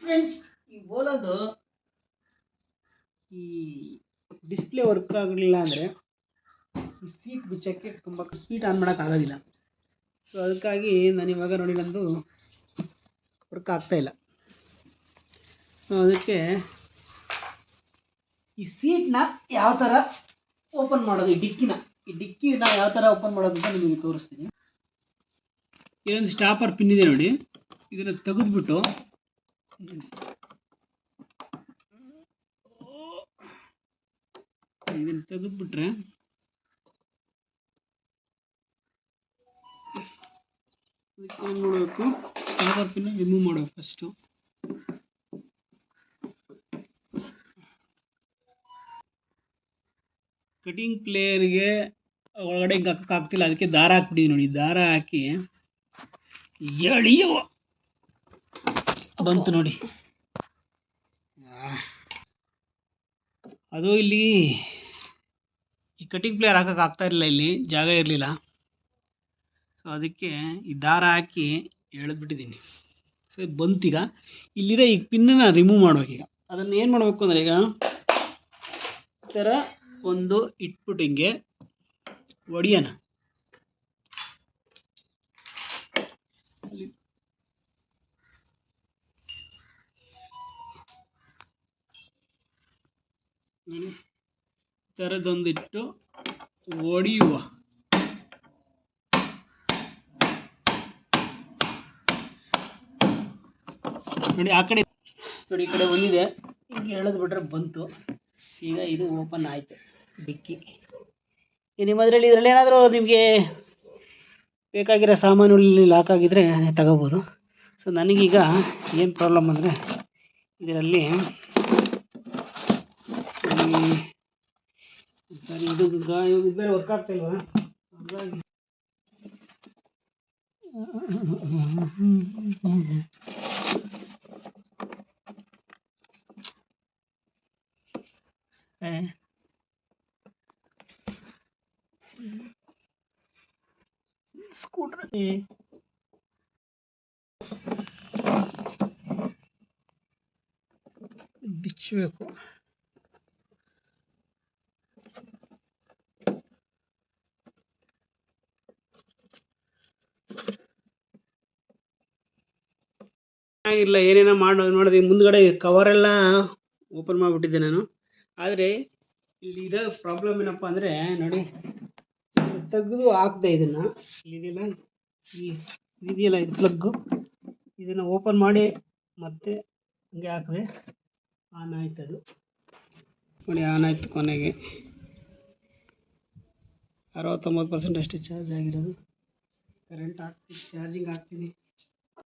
Friends, ಈ ಓಲಾದು ಈ display work ಆಗಲಿಲ್ಲ ಅಂದರೆ ಈ ಸೀಟ್ ಬಿಚ್ಚೋಕ್ಕೆ ತುಂಬ ಸ್ಪೀಡ್ ಆನ್ ಮಾಡೋಕ್ಕಾಗೋದಿಲ್ಲ. ಸೊ ಅದಕ್ಕಾಗಿ ನಾನು ಇವಾಗ ನೋಡಿ ನಂದು ವರ್ಕ್ ಆಗ್ತಾಯಿಲ್ಲ. ಸೊ ಅದಕ್ಕೆ ಈ ಸೀಟ್ನ ಯಾವ ಥರ ಓಪನ್ ಮಾಡೋದು, ಈ ಡಿಕ್ಕಿನ ಯಾವ ಥರ ಓಪನ್ ಮಾಡೋದು ಅಂತ ನಿಮಗೆ ತೋರಿಸ್ತೀನಿ. ಇದೊಂದು ಸ್ಟಾಪರ್ ಪಿನ್ ಇದೆ ನೋಡಿ, ಇದನ್ನು ತೆಗೆದುಬಿಟ್ಟು ಇದನ್ನು ತೆಗೆದುಬಿಟ್ರೆ ಅದಕ್ಕೆ ಏನು ಮಾಡಬೇಕು, ಸ್ಟಾಪರ್ ಪಿನ್ ರಿಮೂವ್ ಮಾಡಬೇಕು. ಫಸ್ಟು ಕಟಿಂಗ್ ಪ್ಲೇಯರ್ಗೆ ಒಳಗಡೆ ಹಿಂಗೆ ಹಾಕೋಕ್ಕಾಗ್ತಿಲ್ಲ, ಅದಕ್ಕೆ ದಾರ ಹಾಕ್ಬಿಟ್ಟಿದ್ದೀನಿ ನೋಡಿ. ದಾರ ಹಾಕಿ ಎಳೆಯುವ ಬಂತು ನೋಡಿ. ಅದು ಇಲ್ಲಿ ಈ ಕಟಿಂಗ್ ಪ್ಲೇಯರ್ ಹಾಕೋಕೆ ಆಗ್ತಾ ಇರಲಿಲ್ಲ, ಇಲ್ಲಿ ಜಾಗ ಇರಲಿಲ್ಲ. ಸೊ ಅದಕ್ಕೆ ಈ ದಾರ ಹಾಕಿ ಎಳೆದ್ಬಿಟ್ಟಿದ್ದೀನಿ. ಸೊ ಬಂತೀಗ ಇಲ್ಲಿರೋ ಈ ಪಿನ್ನನ್ನು ರಿಮೂವ್ ಮಾಡ್ಬೇಕೀಗ. ಅದನ್ನು ಏನು ಮಾಡಬೇಕು ಅಂದರೆ, ಈಗ ಈ ಥರ ಒಂದು ಇಟ್ಬಿಟ್ಟು ಹಿಂಗೆ ಒಡಿಯೋಣ. ಈ ಥರದೊಂದಿಟ್ಟು ಒಡೆಯುವ. ನೋಡಿ ಆ ಕಡೆ ನೋಡಿ, ಈ ಕಡೆ ಒಂದಿದೆ, ಹಿಂಗೆ ಎಳೆದು ಬಿಟ್ರೆ ಬಂತು. ಈಗ ಇದು ಓಪನ್ ಆಯಿತು ಡಿಕ್ಕಿ. ನಿಮ್ಮದ್ರಲ್ಲಿ ಇದರಲ್ಲಿ ಏನಾದರೂ ನಿಮಗೆ ಬೇಕಾಗಿರೋ ಸಾಮಾನುಗಳಲ್ಲಿ ಲಾಕ್ ಆಗಿದ್ದರೆ ತಗೋಬೋದು. ಸೊ ನನಗೀಗ ಏನು ಪ್ರಾಬ್ಲಮ್ ಅಂದರೆ, ಇದರಲ್ಲಿ ಸರಿ ಇದು ಬೇರೆ ವರ್ಕ್ ಆಗ್ತಾಯಿಲ್ವಾ, ಹಾಗಾಗಿ ಸ್ಕೂಟ್ರ್ ಬಿಚ್ಚಬೇಕು. ಇಲ್ಲ ಏನೇನೋ ಮಾಡಿದೆ, ಮುಂದ್ಗಡೆ ಕವರೆಲ್ಲ ಓಪನ್ ಮಾಡಿಬಿಟ್ಟಿದ್ದೆ ನಾನು. ಆದರೆ ಇಲ್ಲಿರೋ ಪ್ರಾಬ್ಲಮ್ ಏನಪ್ಪ ಅಂದರೆ ನೋಡಿ, ತೆಗೆದು ಹಾಕಿದೆ ಇದನ್ನು. ಇದೆಯಲ್ಲ ಇದೆಯಲ್ಲ ಇದು ಪ್ಲಗ್ಗು, ಇದನ್ನು ಓಪನ್ ಮಾಡಿ ಮತ್ತೆ ಹಂಗೆ ಹಾಕಿದೆ, ಆನ್ ಆಯ್ತು. ಅದು ನೋಡಿ ಆನ್ ಆಯಿತು. ಕೊನೆಗೆ 69% ಅಷ್ಟೇ ಚಾರ್ಜ್ ಆಗಿರೋದು. ಕರೆಂಟ್ ಹಾಕ್ತೀನಿ, ಚಾರ್ಜಿಂಗ್ ಹಾಕ್ತೀನಿ.